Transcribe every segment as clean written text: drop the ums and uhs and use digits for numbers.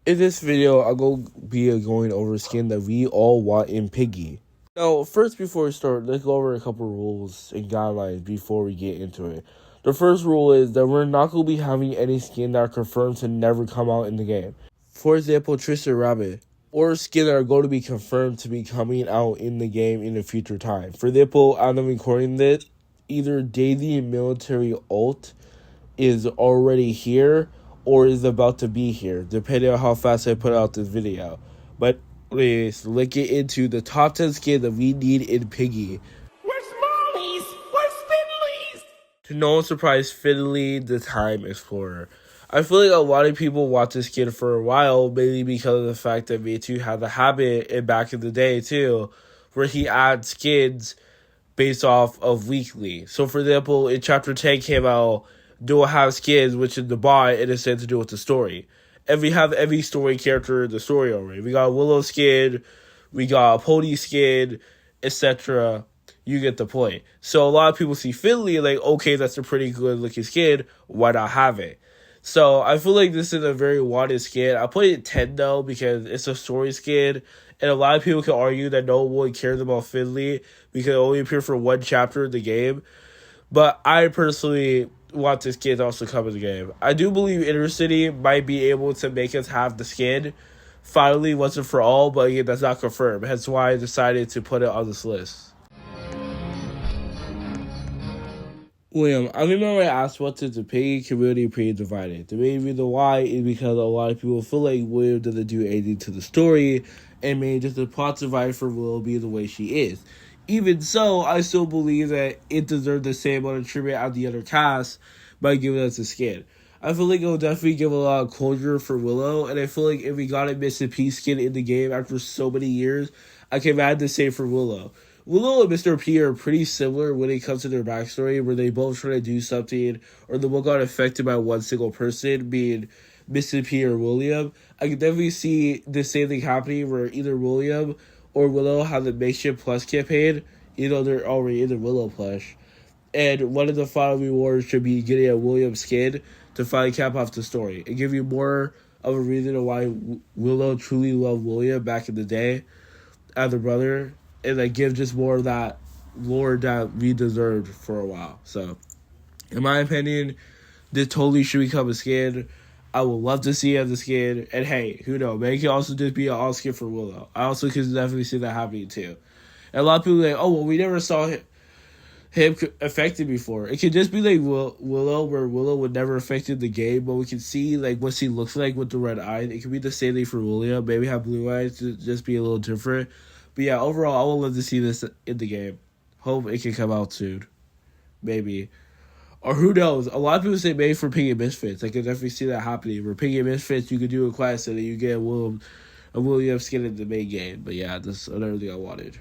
In this video, I'm going to be going over a skin that we all want in Piggy. Now, first, before we start, let's go over a couple rules and guidelines before we get into it. The first rule is that we're not going to be having any skin that are confirmed to never come out in the game. For example, Tristan Rabbit, or skin that are going to be confirmed to be coming out in the game in a future time. For example, I'm recording this, either Daisy Military Ult is already here or is about to be here, depending on how fast I put out this video. But let's get into the top 10 skins that we need in Piggy. Where's Molly's? Where's Finley's? To no one's surprise, Finley the Time Explorer. I feel like a lot of people want this skin for a while, mainly because of the fact that Me2 had the habit, and back in the day too, where he adds skins based off of weekly. So for example, in chapter 10 came out, Dual have skins, which is the bot, and it's said to do with the story. And we have every story character in the story already. We got a Willow skin, we got a Pony skin, etc. You get the point. So a lot of people see Finley like, okay, that's a pretty good looking skin. Why not have it? So I feel like this is a very wanted skin. I put it 10 though because it's a story skin. And a lot of people can argue that no one cares about Finley because it only appeared for one chapter in the game. But I personally want this skin to also come in the game. I do believe Intercity might be able to make us have the skin finally once and for all, but again, that's not confirmed. Hence why I decided to put it on this list. William, I remember I asked what is the Piggy community pretty divided. The main reason why is because a lot of people feel like William doesn't do anything to the story, and maybe just the plot divided for Willow being the way she is. Even so, I still believe that it deserved the same amount of treatment as the other cast by giving us a skin. I feel like it will definitely give a lot of closure for Willow, and I feel like if we got a Mr. P skin in the game after so many years, I can imagine the same for Willow. Willow and Mr. P are pretty similar when it comes to their backstory, where they both try to do something, or they both got affected by one single person, being Mr. P or William. I can definitely see the same thing happening where either William or Willow have the makeshift plus campaign, they're already in the Willow plush. And one of the final rewards should be getting a William skin to finally cap off the story and give you more of a reason why Willow truly loved William back in the day as a brother, and like give just more of that lore that we deserved for a while. So, in my opinion, this totally should become a skin. I would love to see it as a skin. And hey, who knows? Maybe it can also just be an all skin for Willow. I also can definitely see that happening too. And a lot of people are like, oh, well, we never saw him affected before. It could just be like Willow, where Willow would never affected the game, but we can see like what she looks like with the red eyes. It could be the same thing for William. Maybe have blue eyes to just be a little different. But yeah, overall, I would love to see this in the game. Hope it can come out soon. Maybe. Or who knows? A lot of people say maybe for Piggy Misfits. I can definitely see that happening. Where Piggy Misfits, you could do a quest and then you get a William skin in the main game. But yeah, that's another thing I wanted.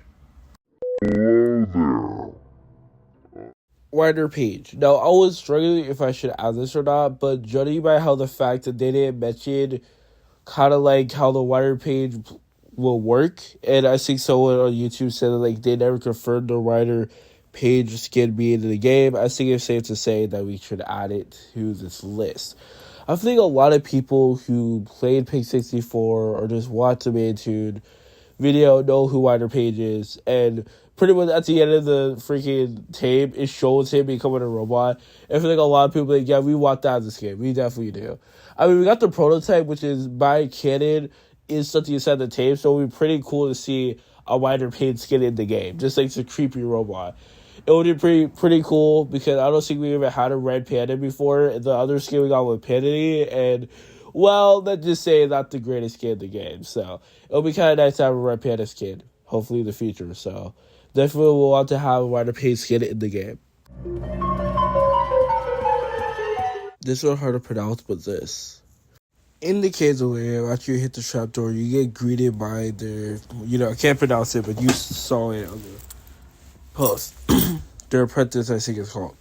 Writer page. Now, I was struggling if I should add this or not, but judging by how the fact that they didn't mention kind of like how the writer page will work, and I think someone on YouTube said that like they never confirmed the writer page skin being in the game, I think it's safe to say that we should add it to this list. I think a lot of people who played Pig 64 or just watch the main video know who Writer Page is, and pretty much at the end of the freaking tape, it shows him becoming a robot. And I feel like a lot of people are like, yeah, we want that in this game. We definitely do. I mean, we got the prototype, which is by canon, is something inside the tape, so it would be pretty cool to see a Writer Page skin in the game, just like it's a creepy robot. It would be pretty cool because I don't think we ever had a red panda before. The other skin we got was Panity, and well, let's just say not the greatest skin in the game. So it'll be kind of nice to have a red panda skin, hopefully in the future. So definitely we'll want to have a Writer Page skin in the game. This one hard to pronounce, but this. In the case of where after you hit the trapdoor, you get greeted by their, I can't pronounce it, but you saw it on the post. Their apprentice, I think it's called.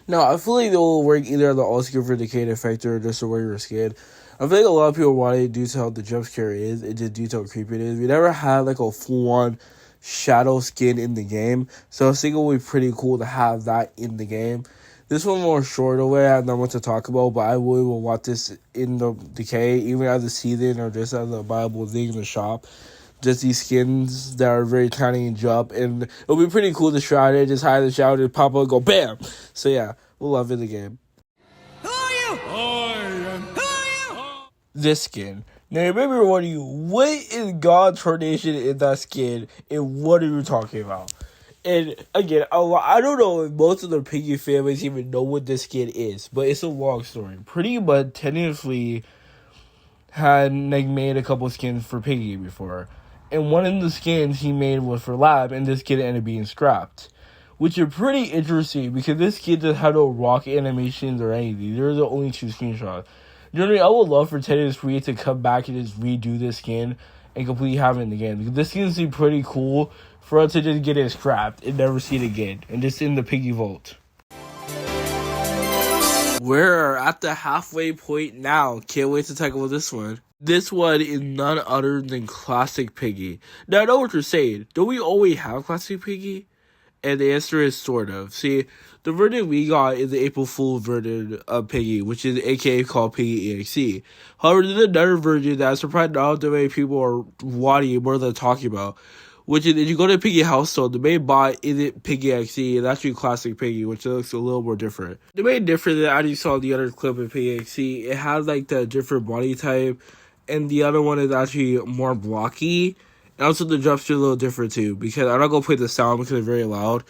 Now, I feel like they will work either on the all-skin for Decayed Effector or just a regular skin. I feel like a lot of people want it due to how the jump scare is and just due to how creepy it is. We never had like a full-on shadow skin in the game, so I think it would be pretty cool to have that in the game. This one more short away. I have not much to talk about, but I really will want this in the decay, even as a season or just as a viable thing in the shop. Just these skins that are very tiny and jump, and it'll be pretty cool to try it. Just hide the shout and pop up and go bam. So yeah, we'll love it in the game. Who are you? Who are you? This skin. Now you may be wondering, what is God's coordination in that skin, and what are you talking about? And again, I don't know if most of the Piggy families even know what this skin is, but it's a long story. Pretty much, technically, had like made a couple skins for Piggy before, and one of the skins he made was for Lab, and this skin ended up being scrapped, which is pretty interesting because this skin doesn't have no rock animations or anything. They're the only two screenshots. Generally, I would love for Tennis Free to come back and just redo this skin and completely have it in the game, because this skin seems pretty cool for us to just get it scrapped and never see it again, and just in the Piggy Vault. We're at the halfway point now. Can't wait to talk about this one. This one is none other than Classic Piggy. Now, I know what you're saying. Don't we always have Classic Piggy? And the answer is sort of. See, the version we got is the April Fool version of Piggy, which is aka called Piggy EXE. However, there's another version that I'm surprised not that many people are wanting more than talking about, which is if you go to Piggy Household, the main bot isn't Piggy EXE, it's actually Classic Piggy, which looks a little more different. The main difference that I just saw in the other clip of Piggy EXE, it has like the different body type, and the other one is actually more blocky. And also the jumps are a little different too, because I'm not going to play the sound because it's very loud.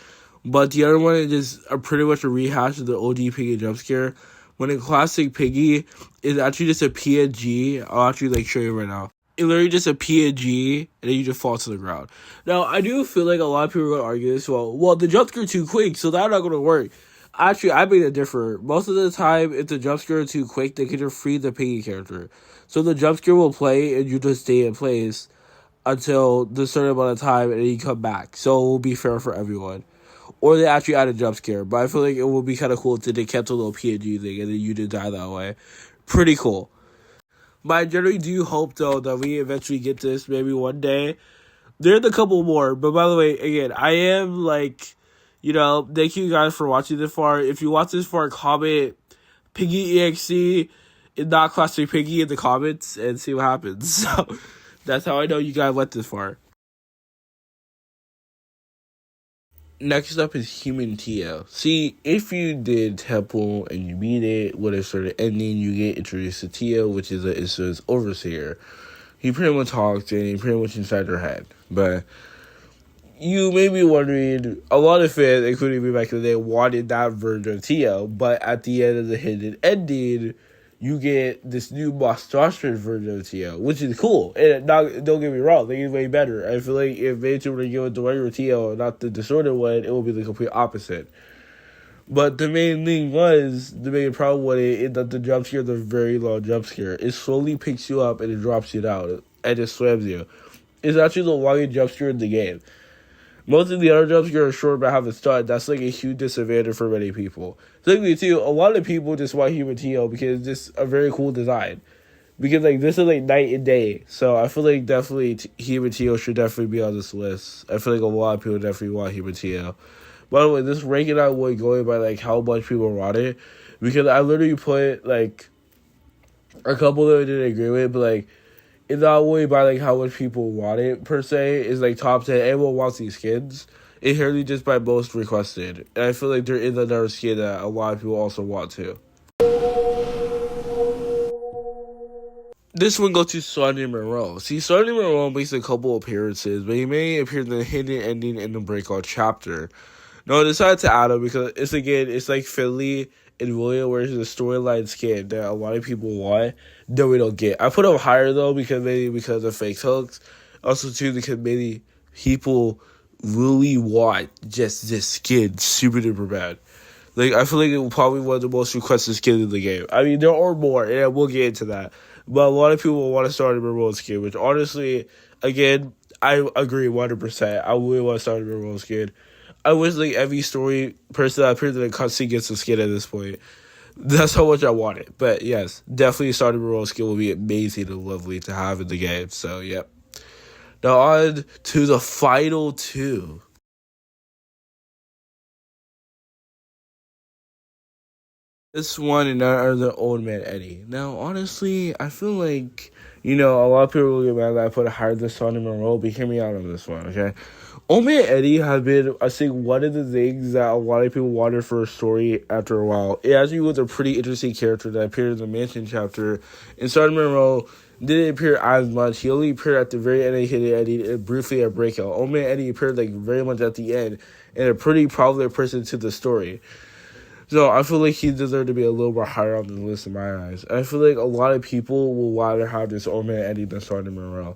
But the other one is just pretty much a rehash of the OG Piggy jump scare. When in Classic Piggy, it's actually just a PNG. I'll actually show you right now. It's literally just a PNG, and then you just fall to the ground. Now, I do feel like a lot of people are going to argue this. Well, the jump scare too quick, so that's not going to work. Actually, I make it different. Most of the time, if the jump scare is too quick, they can just free the Piggy character. So the jump scare will play, and you just stay in place until the certain amount of time, and then you come back. So it will be fair for everyone. Or they actually add a jump scare. But I feel like it would be kind of cool if they kept a little PNG thing, and then you did die that way. Pretty cool. But I generally do hope, though, that we eventually get this maybe one day. There's a couple more. But by the way, again, I am thank you guys for watching this far. If you watch this far, comment Piggy EXE and not Classic Piggy in the comments and see what happens. So that's how I know you guys went this far. Next up is Human Tio. See, if you did Temple and you beat it with a certain ending, you get introduced to Tio, which is Issa's overseer. He pretty much talks and he pretty much inside her head. But you may be wondering, a lot of fans, including me back in the day, wanted that version of Tio, but at the end of the hidden ending, you get this new Monstrous version of Tio, which is cool. And don't get me wrong, I think it's way better. I feel like if they were to give it the regular Tio and not the disordered one, it would be the complete opposite. But the main thing the main problem with it is that the jump scare is a very long jump scare. It slowly picks you up and it drops you down and it slams you. It's actually the longest jump scare in the game. Most of the other jump scares are short but have a stun. That's a huge disadvantage for many people. Secondly, too, a lot of people just want Human Tio because it's just a very cool design. Because this is night and day. So I feel like definitely Human Tio should definitely be on this list. I feel like a lot of people definitely want Human Tio. By the way, this ranking out was going by how much people want it. Because I literally put a couple that I didn't agree with, but it's not really by how much people want it per se. It's top 10. Everyone wants these skins. It's really just by most requested. And I feel like there is another skin that a lot of people also want too. This one goes to Sonny Monroe. See, Sonny Monroe makes a couple appearances, but he may appear in the hidden ending in the breakout chapter. No, I decided to add him because it's like Finley and William, where it's a storyline skin that a lot of people want that we don't get. I put him higher though because of fake hooks. Also too because many people really want just this skin super duper bad. I feel like it's probably one of the most requested skins in the game. I mean, there are more, and we'll get into that. But a lot of people want to start a Monroe skin, which honestly, again, I agree 100%. I really want to start a Monroe skin. I wish every story person that appears in the cutscene gets a skin at this point. That's how much I want it. But yes, definitely starting Monroe skin will be amazing and lovely to have in the game. So yep. Now on to the final two. This one and none other Old Man Eddie. Now, honestly, I feel like, a lot of people will get mad that I put a higher this on in Monroe, but hear me out on this one, okay? Old Man Eddie has been, I think, one of the things that a lot of people wanted for a story after a while. It actually was a pretty interesting character that appeared in the Mansion chapter. And Sergeant Monroe didn't appear as much. He only appeared at the very end of Hidden Eddie and briefly at Breakout. Old Man Eddie appeared very much at the end and a pretty prominent person to the story. So I feel like he deserved to be a little more higher on the list in my eyes. And I feel like a lot of people will rather have this Old Man Eddie than Sergeant Monroe.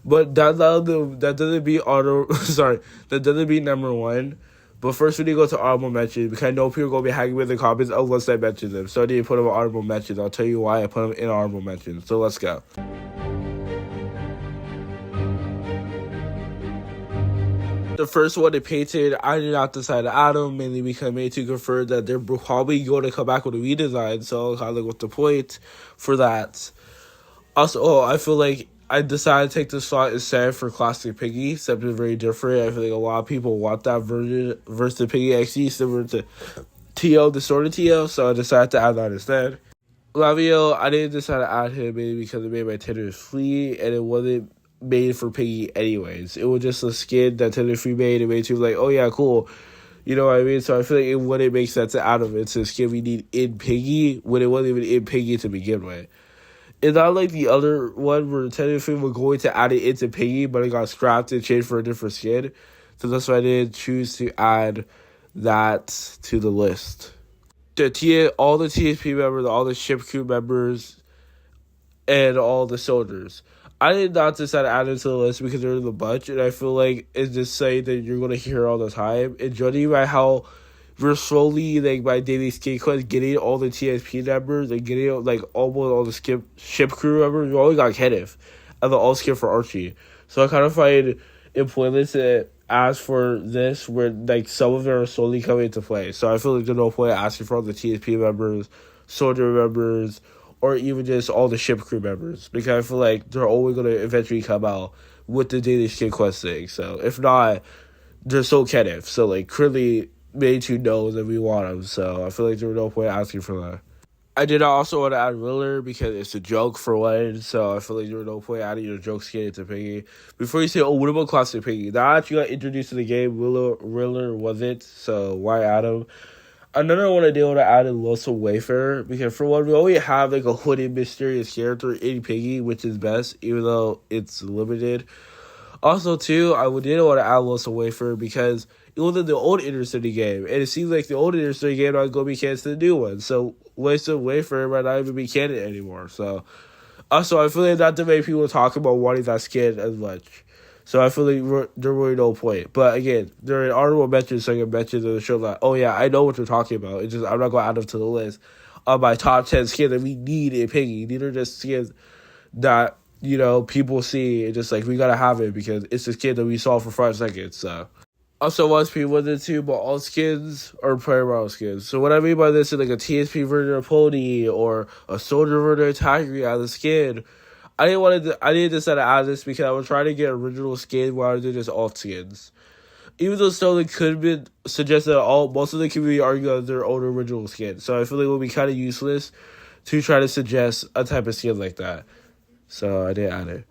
But that doesn't beat that doesn't beat number one. But first we need to go to honorable mentions because I know people are gonna be hanging with the comments unless I mention them. So I need to put them in honorable mentions. I'll tell you why I put them in honorable mentions. So let's go. The first one they painted, I did not decide to add them, mainly because I made to confirm that they're probably going to come back with a redesign, so kind of like what's the point for that. Also, I feel like I decided to take the slot instead for Classic Piggy, something very different. I feel like a lot of people want that version versus the Piggy XD, similar to T.O., Distorted T.O., so I decided to add that instead. Lavio, I didn't decide to add him mainly because it made my tenders flee, and it wasn't made for Piggy anyways. It was just a skin that Tender Free made. It made you like, oh yeah, cool. You know what I mean? So I feel like it wouldn't make sense to add him into a skin we need in Piggy when it wasn't even in Piggy to begin with. It's not like the other one where Tender Free was going to add it into Piggy, but it got scrapped and changed for a different skin. So that's why I didn't choose to add that to the list. All the TSP members, all the ship crew members, and all the soldiers. I did not decide to add it to the list because they're in the bunch, and I feel like it's just saying that you're going to hear all the time. And judging by how we're slowly, like, by daily skate quest, getting all the TSP members and getting, like, almost all the ship crew members, we only got Kenneth and the all skip for Archie. So I kind of find it pointless to ask for this where, like, some of them are slowly coming into play. So I feel like there's no point asking for all the TSP members, soldier members, or even just all the ship crew members, because I feel like they're always going to eventually come out with the daily skate quest thing. So if not, they're so Kenneth. So like clearly made you know that we want them. So I feel like there was no point asking for that. I did also want to add Riller because it's a joke for one. So I feel like there was no point adding your joke skin into Piggy. Before you say, oh, what about Classic Piggy? That actually got introduced to the game. Riller wasn't. So why add him? Another one I did want to add is Lonesome Wayfarer, because for one, we already have like a hooded mysterious character in Piggy, which is best, even though it's limited. Also, too, I did want to add Lonesome Wayfarer because it was in the old Inner City game, and it seems like the old Inner City game not going to be canon to the new one. So Lonesome Wayfarer might not even be canon anymore. So also, I feel like not too many people talk about wanting that skin as much. So I feel like there really no point. But again, there are honorable mentions, so I can mention in the show that, oh yeah, I know what you're talking about. It's just I'm not going to add them to the list of my top 10 skins that we need in Piggy. These are just skins that, people see and just like, we got to have it because it's the skin that we saw for 5 seconds. So also, once people wanted to, but all skins are Paramount skins. So what I mean by this is like a TSP version of Pony or a soldier version of Tiger as a skin. I didn't decide to add this because I was trying to get original skin rather than just alt skins. Even though Stolen could have been suggested at all, most of the community argue that their own original skin. So I feel like it would be kind of useless to try to suggest a type of skin like that. So I didn't add it.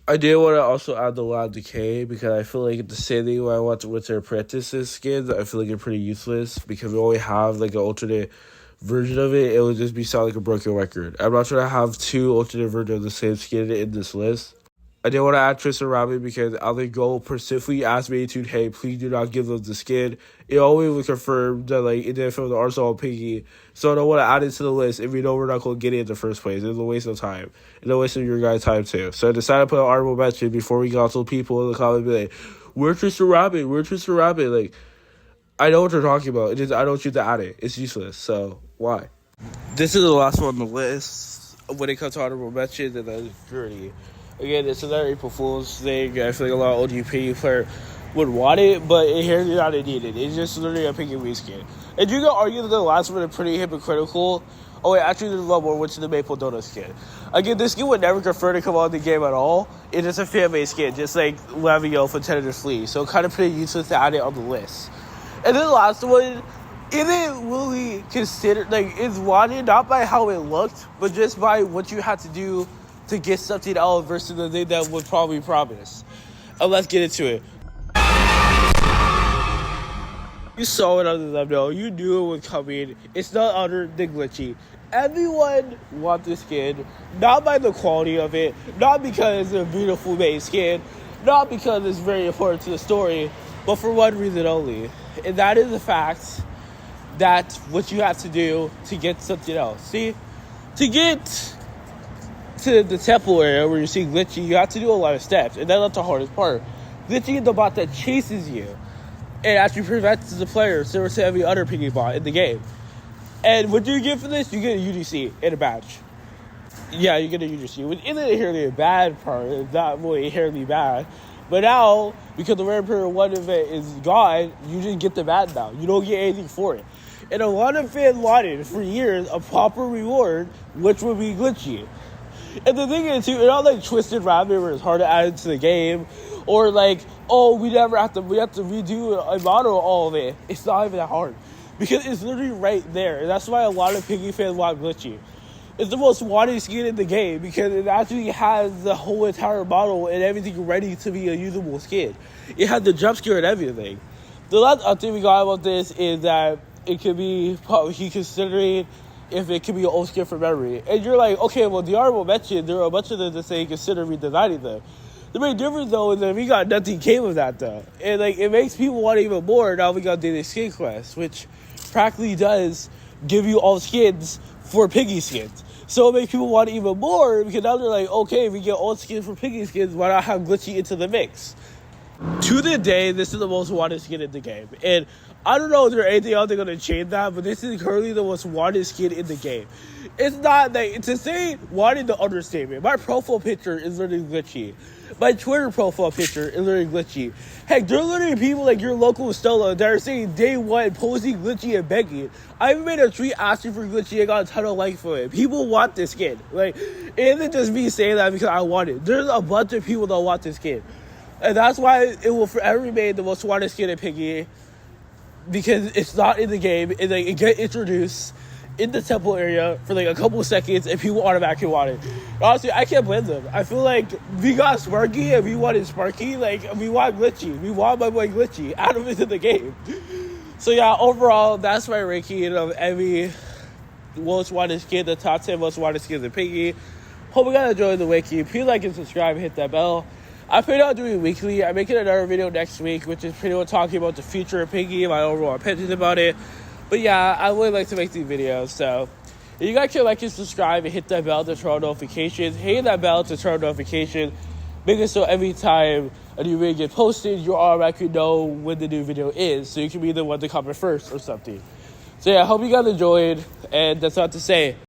I did want to also add the Loud Decay because I feel like the same thing I want with their apprentices skins, I feel like they're pretty useless because we only have like an alternate version of it. It would just be sound like a broken record. I'm not trying to have 2 alternate versions of the same skin in this list. I did want to add Tristan Robin because Alec Gold specifically asked me to, hey, please do not give them the skin. It always was confirmed that like it didn't film the Arsenal Piggy. So I don't want to add it to the list if we know we're not going to get it in the first place. It's a waste of time. It's a waste of your guys' time too. So I decided to put an honorable mention before we got to people in the comments be like, where's Tristan Robin? Where's Tristan Robin? Like, I know what you're talking about. It just, I don't choose to add it. It's useless. So why? This is the last one on the list when it comes to honorable mentions, and then Journey. Again, it's another April Fool's thing. I feel like a lot of OGP player would want it, but inherently not needed. It's just literally a Piggy Wii skin. And you can argue that the last one is pretty hypocritical. Oh wait, actually there's one more, which is the Maple Donut skin. Again, this skin would never prefer to come on the game at all. It's just a fan-made skin, just like Lavio for Tentative Flea. So kind of pretty useless to add it on the list. And then the last one, Is it really considered, like, it's wanted not by how it looked, but just by what you had to do to get something else versus the thing that was probably promised? Let's get into it. You saw it on the thumbnail. You knew it was coming. It's not other than glitchy. Everyone wants this skin, not by the quality of it, not because it's a beautiful made skin, not because it's very important to the story, but for one reason only. And that is the fact that what you have to do to get something else. See, to get to the temple area where you see glitchy, you have to do a lot of steps, and that's not the hardest part. Glitchy is the bot that chases you and actually prevents the player similar to every other piggy bot in the game. And what do you get for this? You get a UGC and a badge. Yeah, you get a UGC, which isn't inherently a bad part. It's not really inherently bad. But now, because the Rare Period 1 event is gone, you just get the badge now. You don't get anything for it. And a lot of fans wanted, for years, a proper reward, which would be glitchy. And the thing is, too, it's not like Twisted Rabbit where it's hard to add into the game, or like, oh, we have to redo a model all of it. It's not even that hard, because it's literally right there. And that's why a lot of Piggy fans want glitchy. It's the most wanted skin in the game because it actually has the whole entire model and everything ready to be a usable skin. It has the jump scare and everything. The last update we got about this is that it could be he considering if it could be an old skin from memory. And you're like, okay, well, the article mentioned there are a bunch of them that say consider redesigning them. The main difference, though, is that we got nothing came of that, though. And, like, it makes people want even more now we got Daily Skin Quest, which practically does give you all skins for piggy skins. So it makes people want even more because now they're like, okay, if we get all skins for piggy skins, why not have glitchy into the mix? To the day, this is the most wanted skin in the game. And I don't know if there's anything else they're going to change that, but this is currently the most wanted skin in the game. It's not like, to say wanted the understatement. My profile picture is literally glitchy. My Twitter profile picture is literally glitchy. Heck, there are literally people like your local Stella that are saying day one posting glitchy and begging. I even made a tweet asking for glitchy and got a ton of likes for it. People want this skin. Like, it isn't just me saying that because I want it. There's a bunch of people that want this skin. And that's why it will forever remain the most wanted skin in Piggy, because it's not in the game, and like, it gets introduced in the temple area for like a couple of seconds, and people automatically want it. Honestly, I can't blame them. I feel like we got Sparky, and we wanted Sparky. Like, we want Glitchy. We want my boy Glitchy out of into the game. So yeah, overall, that's my ranking of every most wanted skin, the top 10 most wanted skins in Piggy. Hope you guys enjoyed the wiki. Please like and subscribe, hit that bell. I plan on doing weekly. I'm making another video next week, which is pretty much talking about the future of Piggy, my overall opinions about it. But yeah, I would like to make these videos, so if you guys can like and subscribe and hit that bell to turn on notifications, hit that bell to turn on notifications, make it so every time a new video gets posted, you automatically know when the new video is, so you can be the one to comment first or something. So yeah, I hope you guys enjoyed, and that's all I have to say.